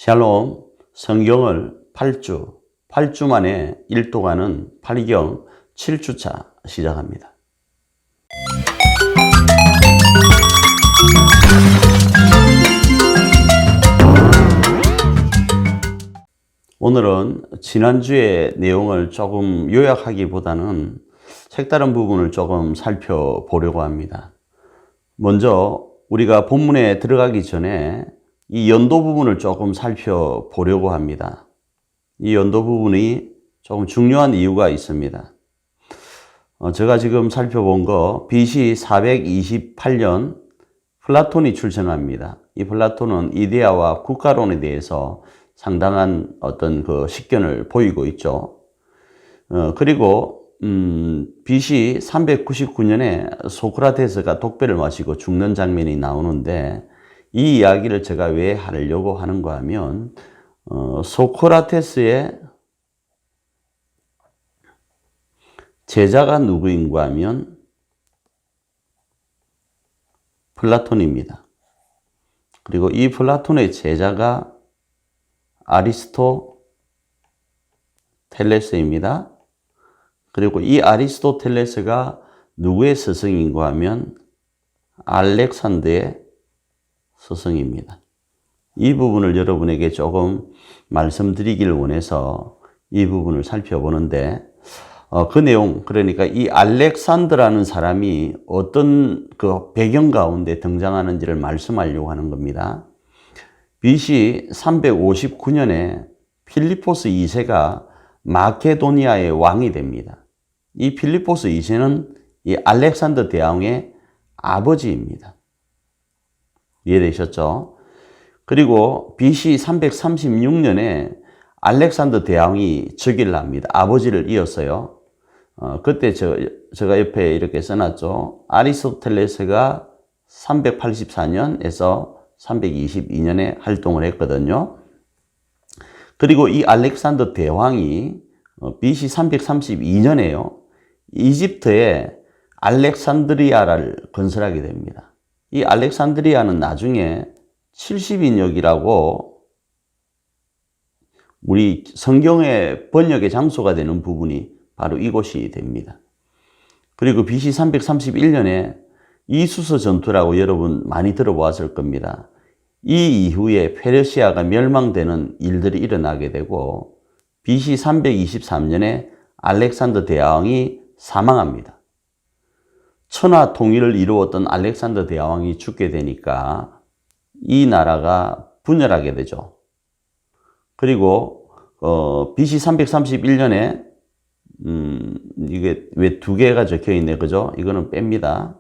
샬롬, 성경을 8주 만에 일독하는 8경 7주차 시작합니다. 오늘은 지난주의 내용을 조금 요약하기보다는 색다른 부분을 조금 살펴보려고 합니다. 먼저 우리가 본문에 들어가기 전에 이 연도 부분을 조금 살펴보려고 합니다. 이 연도 부분이 조금 중요한 이유가 있습니다. 제가 지금 살펴본 거 BC 428년 플라톤이 출생합니다. 이 플라톤은 이데아와 국가론에 대해서 상당한 어떤 그 식견을 보이고 있죠. 그리고 BC 399년에 소크라테스가 독배를 마시고 죽는 장면이 나오는데, 이 이야기를 제가 왜 하려고 하는가 하면 소크라테스의 제자가 누구인가 하면 플라톤입니다. 그리고 이 플라톤의 제자가 아리스토텔레스입니다. 그리고 이 아리스토텔레스가 누구의 스승인가 하면 알렉산더의 스승입니다. 이 부분을 여러분에게 조금 말씀드리길 원해서 이 부분을 살펴보는데, 그 내용, 그러니까 이 알렉산더라는 사람이 어떤 그 배경 가운데 등장하는지를 말씀하려고 하는 겁니다. BC 359년에 필리포스 2세가 마케도니아의 왕이 됩니다. 이 필리포스 2세는 이 알렉산더 대왕의 아버지입니다. 이해되셨죠? 그리고 BC 336년에 알렉산더 대왕이 즉위를 합니다. 아버지를 이었어요. 그때 제가 옆에 이렇게 써놨죠. 아리스토텔레스가 384년에서 322년에 활동을 했거든요. 그리고 이 알렉산더 대왕이 BC 332년에요. 이집트에 알렉산드리아를 건설하게 됩니다. 이 알렉산드리아는 나중에 70인역이라고 우리 성경의 번역의 장소가 되는 부분이 바로 이곳이 됩니다. 그리고 BC 331년에 이수서 전투라고 여러분 많이 들어보았을 겁니다. 이 이후에 페르시아가 멸망되는 일들이 일어나게 되고 BC 323년에 알렉산더 대왕이 사망합니다. 천하 통일을 이루었던 알렉산더 대왕이 죽게 되니까 이 나라가 분열하게 되죠. 그리고 BC 331년에 이게 왜 두 개가 적혀 있네, 그죠? 이거는 뺍니다.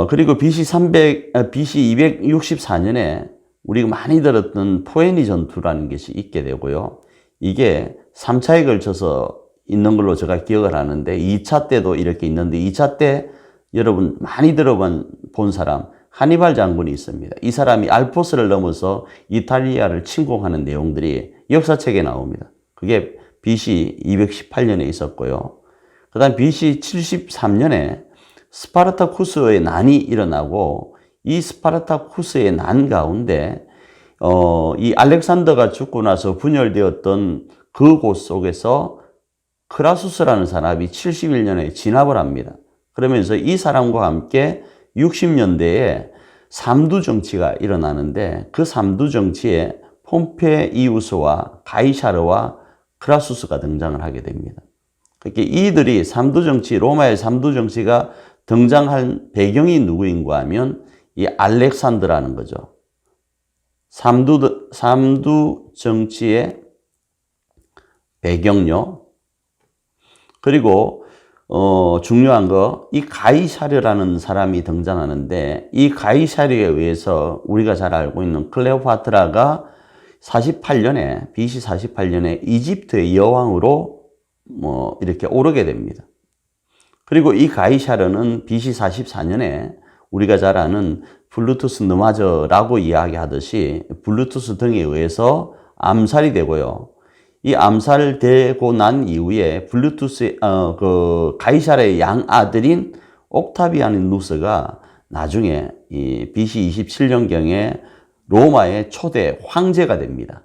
그리고 BC 264년에 우리가 많이 들었던 포에니 전투라는 것이 있게 되고요. 이게 3차에 걸쳐서 있는 걸로 제가 기억을 하는데, 2차 때도 이렇게 있는데, 2차 때 여러분 많이 들어본 사람 하니발 장군이 있습니다. 이 사람이 알프스를 넘어서 이탈리아를 침공하는 내용들이 역사책에 나옵니다. 그게 BC 218년에 있었고요. 그 다음 BC 73년에 스파르타쿠스의 난이 일어나고, 이 스파르타쿠스의 난 가운데 이 알렉산더가 죽고 나서 분열되었던 그곳 속에서 크라수스라는 사람이 71년에 진압을 합니다. 그러면서 이 사람과 함께 60년대에 삼두 정치가 일어나는데, 그 삼두 정치에 폼페이우스와 가이사르와 크라수스가 등장을 하게 됩니다. 그러니까 이들이 삼두 정치, 로마의 삼두 정치가 등장한 배경이 누구인가 하면 이 알렉산더라는 거죠. 삼두 정치의 배경요. 그리고 중요한 거, 이 가이사르라는 사람이 등장하는데, 이 가이사르에 의해서 우리가 잘 알고 있는 클레오파트라가 48년에, BC 48년에 이집트의 여왕으로 이렇게 오르게 됩니다. 그리고 이 가이사르는 BC 44년에 우리가 잘 아는 블루투스 느마저라고 이야기하듯이 블루투스 등에 의해서 암살이 되고요. 이 암살되고 난 이후에 블루투스 가이사르의 양아들인 옥타비아누스가 나중에 이 BC 27년경에 로마의 초대 황제가 됩니다.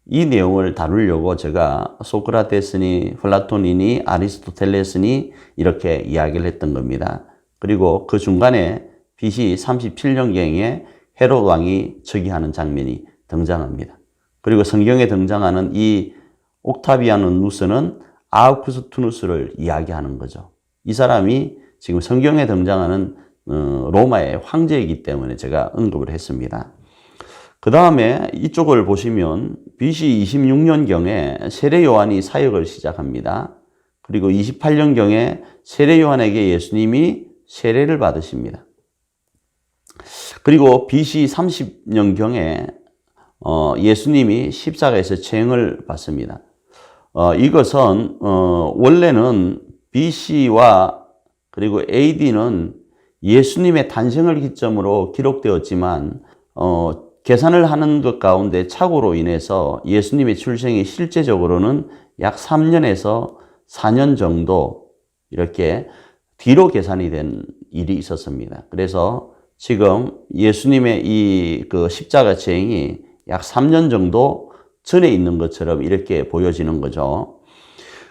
이 내용을 다루려고 제가 소크라테스니 플라톤이니 아리스토텔레스니 이렇게 이야기를 했던 겁니다. 그리고 그 중간에 BC 37년경에 헤롯 왕이 즉위하는 장면이 등장합니다. 그리고 성경에 등장하는 이 옥타비아누스는 아우구스투누스를 이야기하는 거죠. 이 사람이 지금 성경에 등장하는 로마의 황제이기 때문에 제가 언급을 했습니다. 그 다음에 이쪽을 보시면 BC 26년경에 세례 요한이 사역을 시작합니다. 그리고 28년경에 세례 요한에게 예수님이 세례를 받으십니다. 그리고 BC 30년경에 예수님이 십자가에서 체형을 받습니다. 이것은 원래는 BC와 그리고 AD는 예수님의 탄생을 기점으로 기록되었지만 계산을 하는 것 가운데 착오로 인해서 예수님의 출생이 실제적으로는 약 3년에서 4년 정도 이렇게 뒤로 계산이 된 일이 있었습니다. 그래서 지금 예수님의 이 그 십자가 체행이 약 3년 정도 전에 있는 것처럼 이렇게 보여지는 거죠.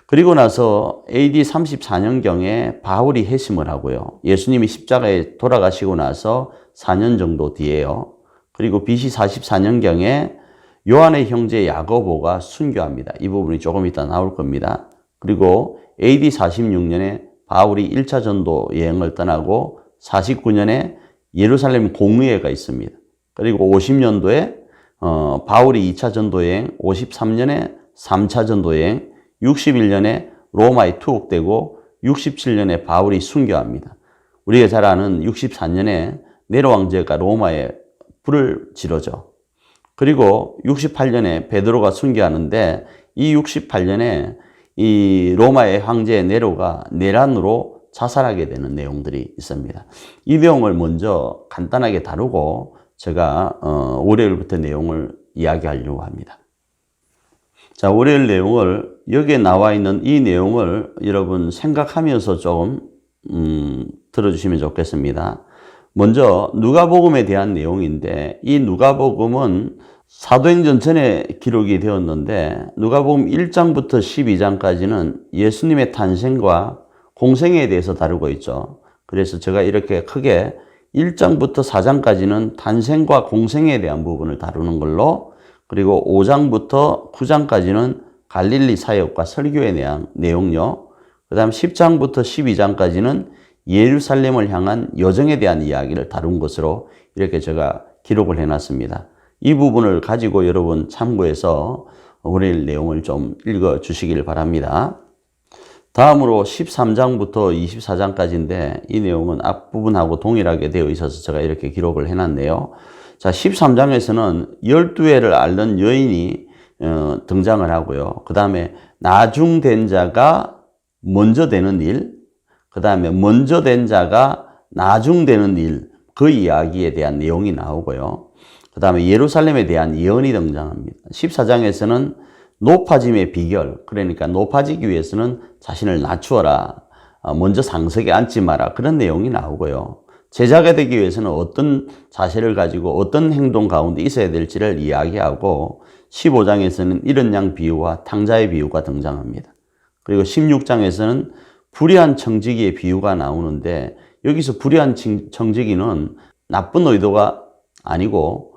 그리고 나서 AD 34년경에 바울이 회심을 하고요. 예수님이 십자가에 돌아가시고 나서 4년 정도 뒤에요. 그리고 BC 44년경에 요한의 형제 야고보가 순교합니다. 이 부분이 조금 이따 나올 겁니다. 그리고 AD 46년에 바울이 1차 전도 여행을 떠나고 49년에 예루살렘 공의회가 있습니다. 그리고 50년도에 바울이 2차 전도 여행, 53년에 3차 전도 여행, 61년에 로마에 투옥되고 67년에 바울이 순교합니다. 우리가 잘 아는 64년에 네로 왕제가 로마에 불을 지르죠. 그리고 68년에 베드로가 순교하는데 이 68년에 이 로마의 황제 네로가 내란으로 자살하게 되는 내용들이 있습니다. 이 내용을 먼저 간단하게 다루고 제가 월요일부터 내용을 이야기하려고 합니다. 자, 월요일 내용을 여기에 나와 있는 이 내용을 여러분 생각하면서 조금 들어주시면 좋겠습니다. 먼저 누가복음에 대한 내용인데 이 누가복음은 사도행전 전에 기록이 되었는데 누가복음 1장부터 12장까지는 예수님의 탄생과 공생에 대해서 다루고 있죠. 그래서 제가 이렇게 크게 1장부터 4장까지는 탄생과 공생에 대한 부분을 다루는 걸로, 그리고 5장부터 9장까지는 갈릴리 사역과 설교에 대한 내용요. 그 다음 10장부터 12장까지는 예루살렘을 향한 여정에 대한 이야기를 다룬 것으로 이렇게 제가 기록을 해놨습니다. 이 부분을 가지고 여러분 참고해서 월요일 내용을 좀 읽어 주시길 바랍니다. 다음으로 13장부터 24장까지인데 이 내용은 앞부분하고 동일하게 되어 있어서 제가 이렇게 기록을 해놨네요. 자, 13장에서는 12회를 앓는 여인이 등장을 하고요. 그 다음에 나중된 자가 먼저 되는 일, 그 다음에 먼저 된 자가 나중되는 일, 그 이야기에 대한 내용이 나오고요. 그 다음에 예루살렘에 대한 예언이 등장합니다. 14장에서는 높아짐의 비결, 그러니까 높아지기 위해서는 자신을 낮추어라, 먼저 상석에 앉지 마라, 그런 내용이 나오고요. 제자가 되기 위해서는 어떤 자세를 가지고 어떤 행동 가운데 있어야 될지를 이야기하고 15장에서는 이른 양 비유와 탕자의 비유가 등장합니다. 그리고 16장에서는 불의한 청지기의 비유가 나오는데 여기서 불의한 청지기는 나쁜 의도가 아니고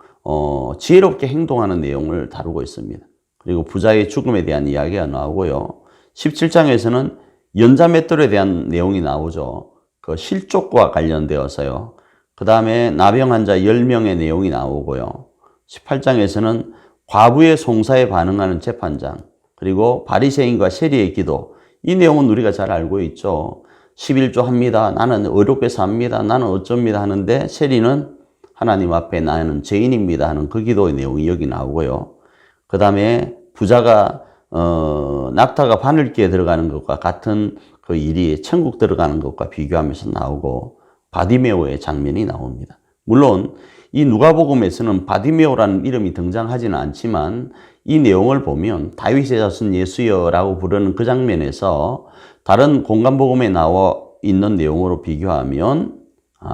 지혜롭게 행동하는 내용을 다루고 있습니다. 그리고 부자의 죽음에 대한 이야기가 나오고요. 17장에서는 연자맷돌에 대한 내용이 나오죠. 그 실족과 관련되어서요. 그 다음에 나병 환자 10명의 내용이 나오고요. 18장에서는 과부의 송사에 반응하는 재판장, 그리고 바리새인과 세리의 기도, 이 내용은 우리가 잘 알고 있죠. 11조 합니다. 나는 어렵게 삽니다. 나는 어쩝니다 하는데 세리는 하나님 앞에 나는 죄인입니다 하는 그 기도의 내용이 여기 나오고요. 그 다음에 부자가 낙타가 바늘기에 들어가는 것과 같은 그 일이 천국 들어가는 것과 비교하면서 나오고 바디메오의 장면이 나옵니다. 물론 이 누가복음에서는 바디메오라는 이름이 등장하지는 않지만 이 내용을 보면 다윗의 자손 예수여라고 부르는 그 장면에서 다른 공간복음에 나와 있는 내용으로 비교하면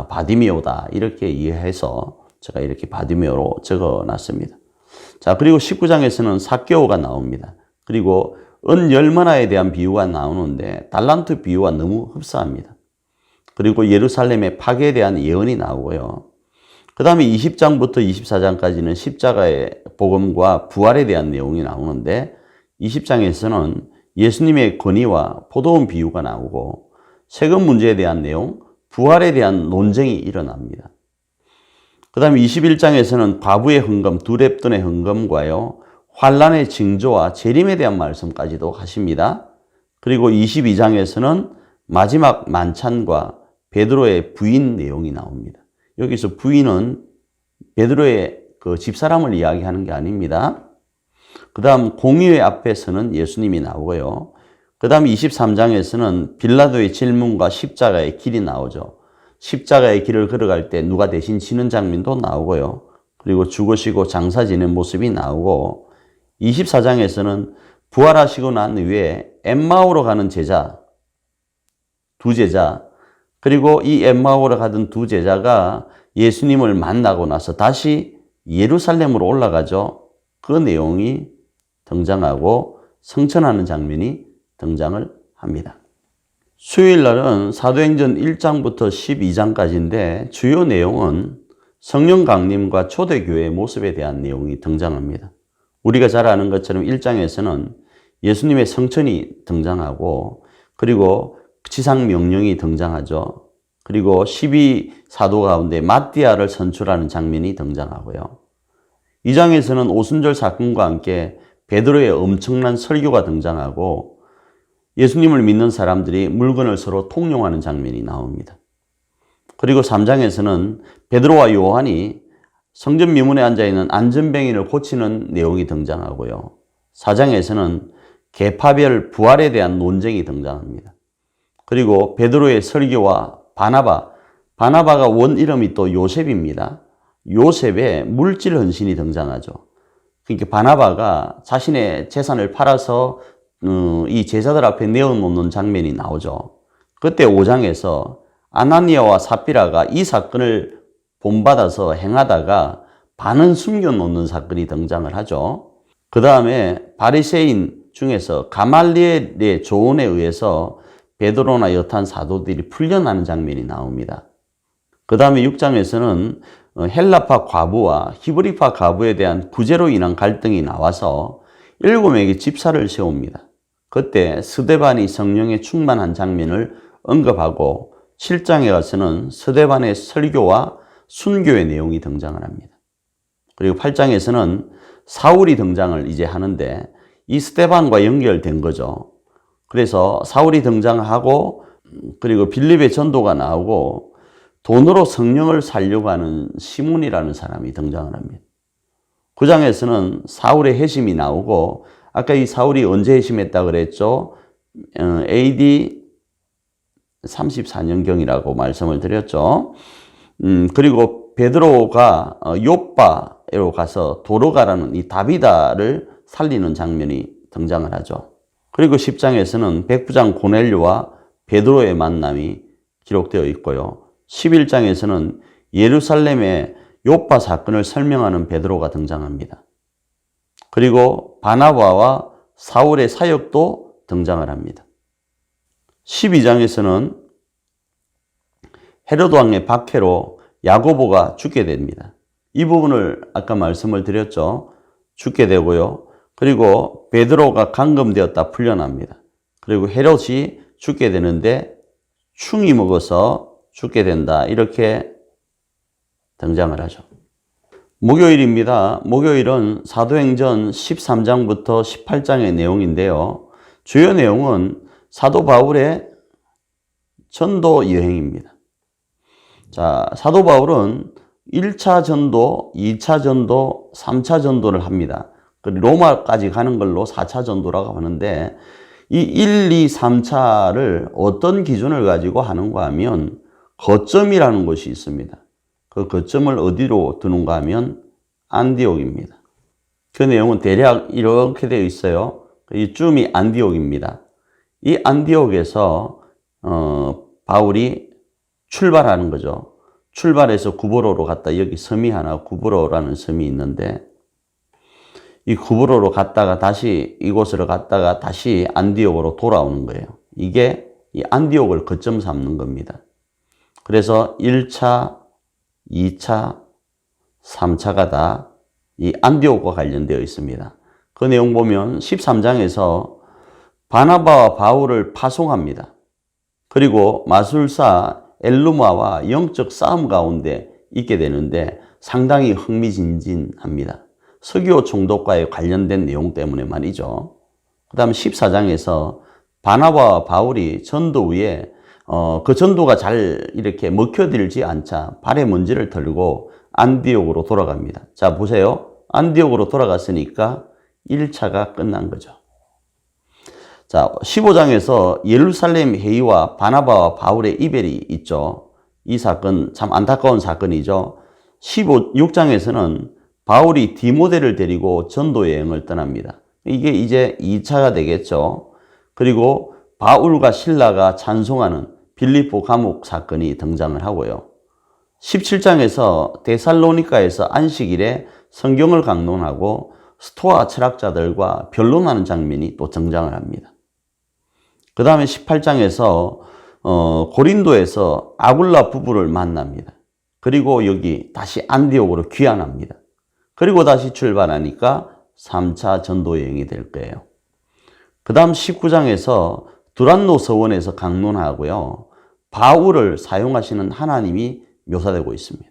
바디메오다 이렇게 이해해서 제가 이렇게 바디메오로 적어 놨습니다. 자, 그리고 19장에서는 삭개오가 나옵니다. 그리고 은 10만화에 대한 비유가 나오는데 달란트 비유와 너무 흡사합니다. 그리고 예루살렘의 파괴에 대한 예언이 나오고요. 그 다음에 20장부터 24장까지는 십자가의 복음과 부활에 대한 내용이 나오는데 20장에서는 예수님의 권위와 포도원 비유가 나오고 세금 문제에 대한 내용, 부활에 대한 논쟁이 일어납니다. 그 다음에 21장에서는 과부의 헌금, 두 렙돈의 헌금과요, 환란의 징조와 재림에 대한 말씀까지도 하십니다. 그리고 22장에서는 마지막 만찬과 베드로의 부인 내용이 나옵니다. 여기서 부인은 베드로의 그 집사람을 이야기하는 게 아닙니다. 그 다음 공의회 앞에서는 예수님이 나오고요. 그 다음 23장에서는 빌라도의 질문과 십자가의 길이 나오죠. 십자가의 길을 걸어갈 때 누가 대신 지는 장면도 나오고요. 그리고 죽으시고 장사 지는 모습이 나오고 24장에서는 부활하시고 난 후에 엠마오로 가는 제자, 두 제자, 그리고 이 엠마오로 가던 두 제자가 예수님을 만나고 나서 다시 예루살렘으로 올라가죠. 그 내용이 등장하고 성천하는 장면이 등장을 합니다. 수요일 날은 사도행전 1장부터 12장까지인데 주요 내용은 성령 강림과 초대교회의 모습에 대한 내용이 등장합니다. 우리가 잘 아는 것처럼 1장에서는 예수님의 성천이 등장하고 그리고 지상 명령이 등장하죠. 그리고 12사도 가운데 마띠아를 선출하는 장면이 등장하고요. 2장에서는 오순절 사건과 함께 베드로의 엄청난 설교가 등장하고 예수님을 믿는 사람들이 물건을 서로 통용하는 장면이 나옵니다. 그리고 3장에서는 베드로와 요한이 성전 미문에 앉아있는 안전뱅이를 고치는 내용이 등장하고요. 4장에서는 계파별 부활에 대한 논쟁이 등장합니다. 그리고 베드로의 설교와 바나바가 원 이름이 또 요셉입니다. 요셉의 물질 헌신이 등장하죠. 그러니까 바나바가 자신의 재산을 팔아서 이 제자들 앞에 내어놓는 장면이 나오죠. 그때 5장에서 아나니아와 삽비라가 이 사건을 본받아서 행하다가 반은 숨겨놓는 사건이 등장을 하죠. 그 다음에 바리새인 중에서 가말리엘의 조언에 의해서 베드로나 여탄 사도들이 풀려나는 장면이 나옵니다. 그 다음에 6장에서는 헬라파 과부와 히브리파 과부에 대한 구제로 인한 갈등이 나와서 7명의 집사를 세웁니다. 그때 스데반이 성령에 충만한 장면을 언급하고 7장에 가서는 스데반의 설교와 순교의 내용이 등장을 합니다. 그리고 8장에서는 사울이 등장을 이제 하는데 이 스데반과 연결된 거죠. 그래서 사울이 등장하고 그리고 빌립의 전도가 나오고 돈으로 성령을 살려고 하는 시몬이라는 사람이 등장을 합니다. 9장에서는 사울의 회심이 나오고 아까 이 사울이 언제 회심했다 그랬죠? AD 34년경이라고 말씀을 드렸죠. 그리고 베드로가 요빠로 가서 도로가라는 이 다비다를 살리는 장면이 등장을 하죠. 그리고 10장에서는 백부장 고넬료와 베드로의 만남이 기록되어 있고요. 11장에서는 예루살렘의 요빠 사건을 설명하는 베드로가 등장합니다. 그리고 바나바와 사울의 사역도 등장을 합니다. 12장에서는 헤로드 왕의 박해로 야고보가 죽게 됩니다. 이 부분을 아까 말씀을 드렸죠. 죽게 되고요. 그리고 베드로가 감금되었다 풀려납니다. 그리고 헤롯이 죽게 되는데 충이 먹어서 죽게 된다. 이렇게 등장을 하죠. 목요일입니다. 목요일은 사도행전 13장부터 18장의 내용인데요. 주요 내용은 사도 바울의 전도 여행입니다. 자, 사도 바울은 1차 전도, 2차 전도, 3차 전도를 합니다. 로마까지 가는 걸로 4차 전도라고 하는데 이 1, 2, 3차를 어떤 기준을 가지고 하는가 하면 거점이라는 것이 있습니다. 그 거점을 어디로 두는가 하면 안디옥입니다. 그 내용은 대략 이렇게 되어 있어요. 이 쯤이 안디옥입니다. 이 안디옥에서 바울이 출발하는 거죠. 출발해서 구브로로 갔다 여기 섬이 하나 구브로라는 섬이 있는데 이 구브로로 갔다가 다시 이곳으로 갔다가 다시 안디옥으로 돌아오는 거예요. 이게 이 안디옥을 거점 삼는 겁니다. 그래서 1차, 2차, 3차가 다 이 안디옥과 관련되어 있습니다. 그 내용 보면 13장에서 바나바와 바울을 파송합니다. 그리고 마술사 엘루마와 영적 싸움 가운데 있게 되는데 상당히 흥미진진합니다. 설교 총독과의 관련된 내용 때문에 말이죠. 그 다음 14장에서 바나바와 바울이 전도 위에 그 전도가 잘 이렇게 먹혀들지 않자 발에 먼지를 털고 안디옥으로 돌아갑니다. 자, 보세요. 안디옥으로 돌아갔으니까 1차가 끝난 거죠. 자, 15장에서 예루살렘 회의와 바나바와 바울의 이별이 있죠. 이 사건 참 안타까운 사건이죠. 16장에서는 바울이 디모데를 데리고 전도 여행을 떠납니다. 이게 이제 2차가 되겠죠. 그리고 바울과 실라가 찬송하는 빌립보 감옥 사건이 등장을 하고요. 17장에서 데살로니가에서 안식일에 성경을 강론하고 스토아 철학자들과 변론하는 장면이 또 등장을 합니다. 그 다음에 18장에서 고린도에서 아굴라 부부를 만납니다. 그리고 여기 다시 안디옥으로 귀환합니다. 그리고 다시 출발하니까 3차 전도 여행이 될 거예요. 그 다음 19장에서 두란노 서원에서 강론하고요. 바울을 사용하시는 하나님이 묘사되고 있습니다.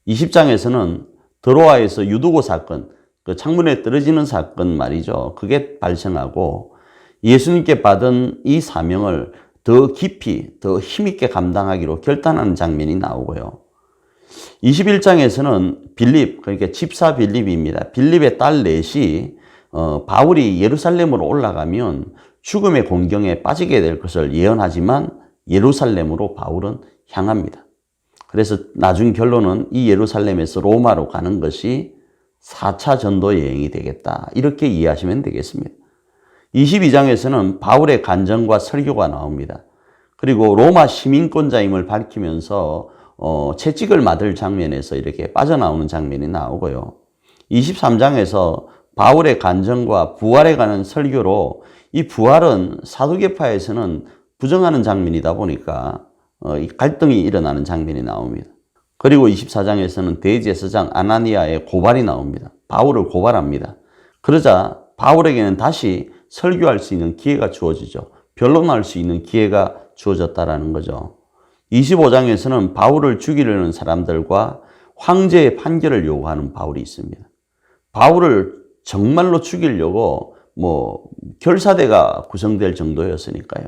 20장에서는 드로아에서 유두고 사건, 그 창문에 떨어지는 사건 말이죠. 그게 발생하고 예수님께 받은 이 사명을 더 깊이, 더 힘있게 감당하기로 결단하는 장면이 나오고요. 21장에서는 빌립, 그러니까 집사 빌립입니다. 빌립의 딸 넷이 바울이 예루살렘으로 올라가면 죽음의 공경에 빠지게 될 것을 예언하지만 예루살렘으로 바울은 향합니다. 그래서 나중 결론은 이 예루살렘에서 로마로 가는 것이 4차 전도 여행이 되겠다. 이렇게 이해하시면 되겠습니다. 22장에서는 바울의 간증과 설교가 나옵니다. 그리고 로마 시민권자임을 밝히면서 채찍을 맞을 장면에서 이렇게 빠져나오는 장면이 나오고요. 23장에서 바울의 간증과 부활에 관한 설교로 이 부활은 사두개파에서는 부정하는 장면이다 보니까 갈등이 일어나는 장면이 나옵니다. 그리고 24장에서는 대제사장 아나니아의 고발이 나옵니다. 바울을 고발합니다. 그러자 바울에게는 다시 설교할 수 있는 기회가 주어지죠. 변론할 수 있는 기회가 주어졌다라는 거죠. 25장에서는 바울을 죽이려는 사람들과 황제의 판결을 요구하는 바울이 있습니다. 바울을 정말로 죽이려고 결사대가 구성될 정도였으니까요.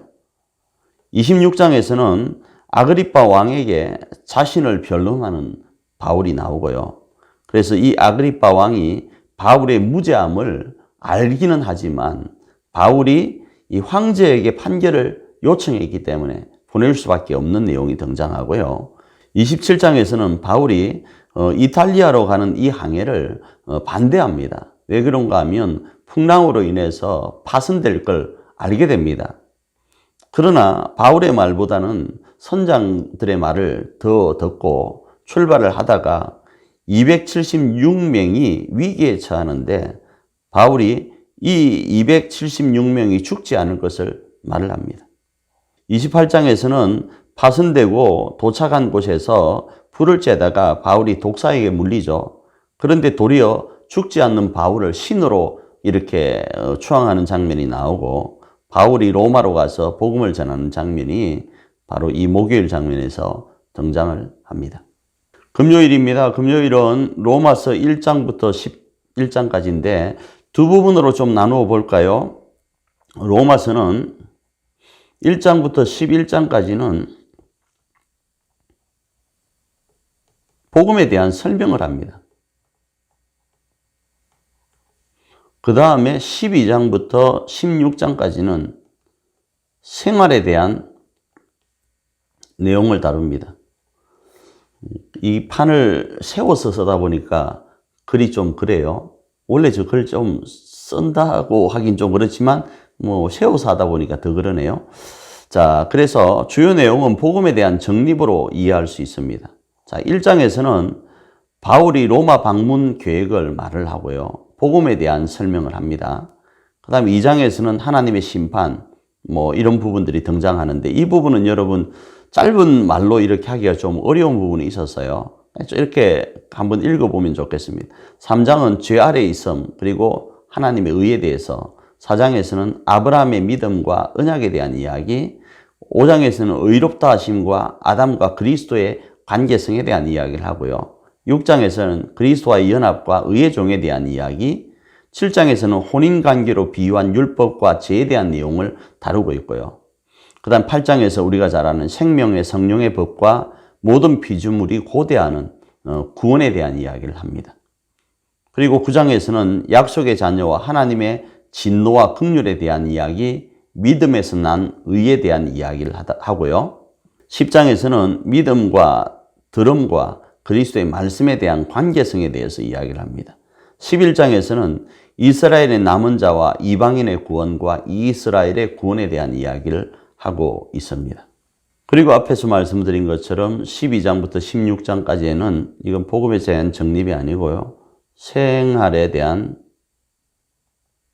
26장에서는 아그리빠 왕에게 자신을 변론하는 바울이 나오고요. 그래서 이 아그리빠 왕이 바울의 무죄함을 알기는 하지만 바울이 이 황제에게 판결을 요청했기 때문에 보낼 수밖에 없는 내용이 등장하고요. 27장에서는 바울이 이탈리아로 가는 이 항해를 반대합니다. 왜 그런가 하면 풍랑으로 인해서 파손될 걸 알게 됩니다. 그러나 바울의 말보다는 선장들의 말을 더 듣고 출발을 하다가 276명이 위기에 처하는데 바울이 이 276명이 죽지 않을 것을 말을 합니다. 28장에서는 파손되고 도착한 곳에서 불을 쬐다가 바울이 독사에게 물리죠. 그런데 도리어 죽지 않는 바울을 신으로 이렇게 추앙하는 장면이 나오고 바울이 로마로 가서 복음을 전하는 장면이 바로 이 목요일 장면에서 등장을 합니다. 금요일입니다. 금요일은 로마서 1장부터 11장까지인데 두 부분으로 좀 나누어 볼까요? 로마서는 1장부터 11장까지는 복음에 대한 설명을 합니다. 그 다음에 12장부터 16장까지는 생활에 대한 내용을 다룹니다. 이 판을 세워서 쓰다 보니까 글이 좀 그래요. 원래 저 글 좀 쓴다고 하긴 좀 그렇지만 세워서 하다 보니까 더 그러네요. 자, 그래서 주요 내용은 복음에 대한 정립으로 이해할 수 있습니다. 자, 1장에서는 바울이 로마 방문 계획을 말을 하고요. 복음에 대한 설명을 합니다. 그 다음에 2장에서는 하나님의 심판, 이런 부분들이 등장하는데 이 부분은 여러분 짧은 말로 이렇게 하기가 좀 어려운 부분이 있었어요. 이렇게 한번 읽어보면 좋겠습니다. 3장은 죄 아래에 있음, 그리고 하나님의 의에 대해서, 4장에서는 아브라함의 믿음과 언약에 대한 이야기, 5장에서는 의롭다 하심과 아담과 그리스도의 관계성에 대한 이야기를 하고요. 6장에서는 그리스도와의 연합과 의의 종에 대한 이야기, 7장에서는 혼인관계로 비유한 율법과 죄에 대한 내용을 다루고 있고요. 그 다음 8장에서 우리가 잘 아는 생명의 성령의 법과 모든 피조물이 고대하는 구원에 대한 이야기를 합니다. 그리고 9장에서는 약속의 자녀와 하나님의 진노와 긍휼에 대한 이야기, 믿음에서 난 의에 대한 이야기를 하고요. 10장에서는 믿음과 들음과 그리스도의 말씀에 대한 관계성에 대해서 이야기를 합니다. 11장에서는 이스라엘의 남은 자와 이방인의 구원과 이스라엘의 구원에 대한 이야기를 하고 있습니다. 그리고 앞에서 말씀드린 것처럼 12장부터 16장까지는 이건 복음에 대한 정립이 아니고요. 생활에 대한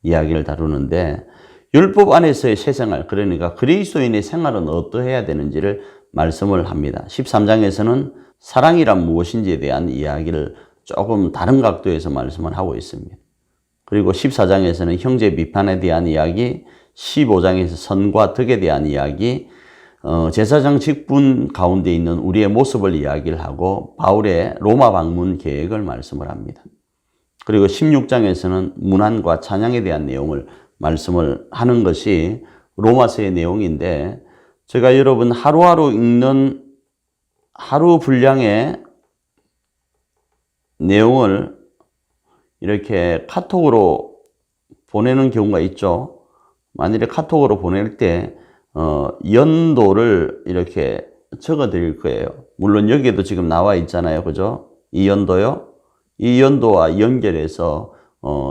이야기를 다루는데 율법 안에서의 새 생활, 그러니까 그리스도인의 생활은 어떠해야 되는지를 말씀을 합니다. 13장에서는 사랑이란 무엇인지에 대한 이야기를 조금 다른 각도에서 말씀을 하고 있습니다. 그리고 14장에서는 형제 비판에 대한 이야기, 15장에서 선과 덕에 대한 이야기, 제사장 직분 가운데 있는 우리의 모습을 이야기를 하고 바울의 로마 방문 계획을 말씀을 합니다. 그리고 16장에서는 문안과 찬양에 대한 내용을 말씀을 하는 것이 로마서의 내용인데 제가 여러분 하루하루 읽는 하루 분량의 내용을 이렇게 카톡으로 보내는 경우가 있죠. 만일에 카톡으로 보낼 때 연도를 이렇게 적어 드릴 거예요. 물론 여기에도 지금 나와 있잖아요. 그죠? 이 연도요. 이 연도와 연결해서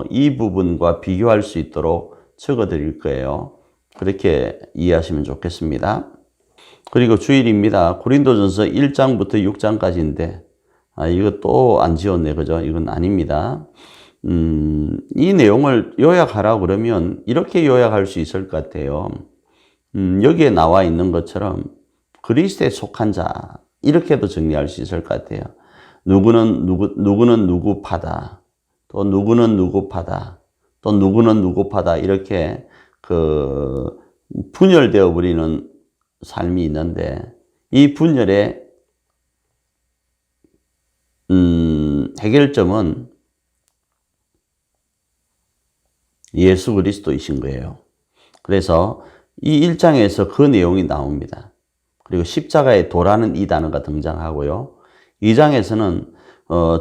이 부분과 비교할 수 있도록 적어 드릴 거예요. 그렇게 이해하시면 좋겠습니다. 그리고 주일입니다. 고린도전서 1장부터 6장까지인데 이거 또 안 지웠네. 그죠? 이건 아닙니다. 이 내용을 요약하라 그러면 이렇게 요약할 수 있을 것 같아요. 여기에 나와 있는 것처럼 그리스도에 속한 자 이렇게도 정리할 수 있을 것 같아요. 누구는 누구 파다. 또 누구는 누구 파다. 또 누구는 누구 파다. 이렇게 분열되어 버리는 삶이 있는데 이 분열의 해결점은 예수 그리스도이신 거예요. 그래서 이 1장에서 그 내용이 나옵니다. 그리고 십자가에 도라는 이 단어가 등장하고요. 2장에서는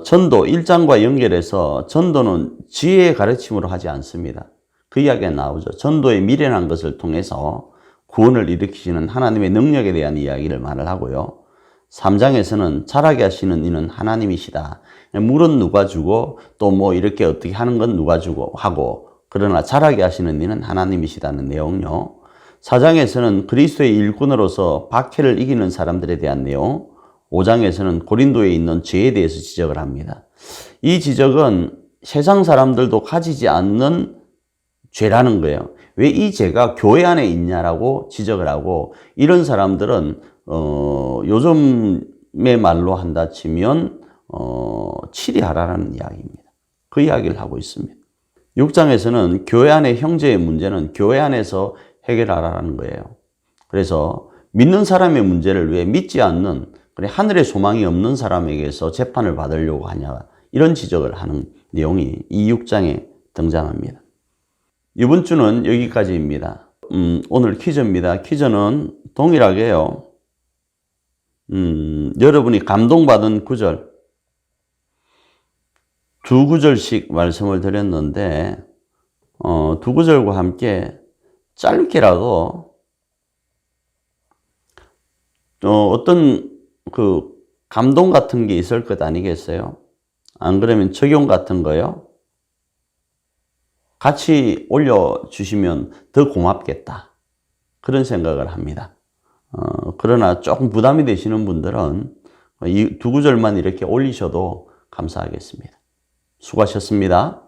전도 1장과 연결해서 전도는 지혜의 가르침으로 하지 않습니다. 그 이야기가 나오죠. 전도의 미련한 것을 통해서 구원을 일으키시는 하나님의 능력에 대한 이야기를 말을 하고요. 3장에서는 자라게 하시는 이는 하나님이시다. 물은 누가 주고 또 이렇게 어떻게 하는 건 누가 주고 하고 그러나 자라게 하시는 이는 하나님이시다는 내용요. 4장에서는 그리스도의 일꾼으로서 박해를 이기는 사람들에 대한 내용, 5장에서는 고린도에 있는 죄에 대해서 지적을 합니다. 이 지적은 세상 사람들도 가지지 않는 죄라는 거예요. 왜 이 죄가 교회 안에 있냐라고 지적을 하고 이런 사람들은 요즘의 말로 한다 치면 치리하라는 이야기입니다. 그 이야기를 하고 있습니다. 6장에서는 교회 안의 형제의 문제는 교회 안에서 해결하라는 거예요. 그래서 믿는 사람의 문제를 왜 믿지 않는 하늘의 소망이 없는 사람에게서 재판을 받으려고 하냐 이런 지적을 하는 내용이 이 6장에 등장합니다. 이번 주는 여기까지입니다. 오늘 퀴즈입니다. 퀴즈는 동일하게요. 여러분이 감동받은 구절 두 구절씩 말씀을 드렸는데 두 구절과 함께 짧게라도 어떤 감동 같은 게 있을 것 아니겠어요? 안 그러면 적용 같은 거요? 같이 올려주시면 더 고맙겠다. 그런 생각을 합니다. 그러나 조금 부담이 되시는 분들은 이 두 구절만 이렇게 올리셔도 감사하겠습니다. 수고하셨습니다.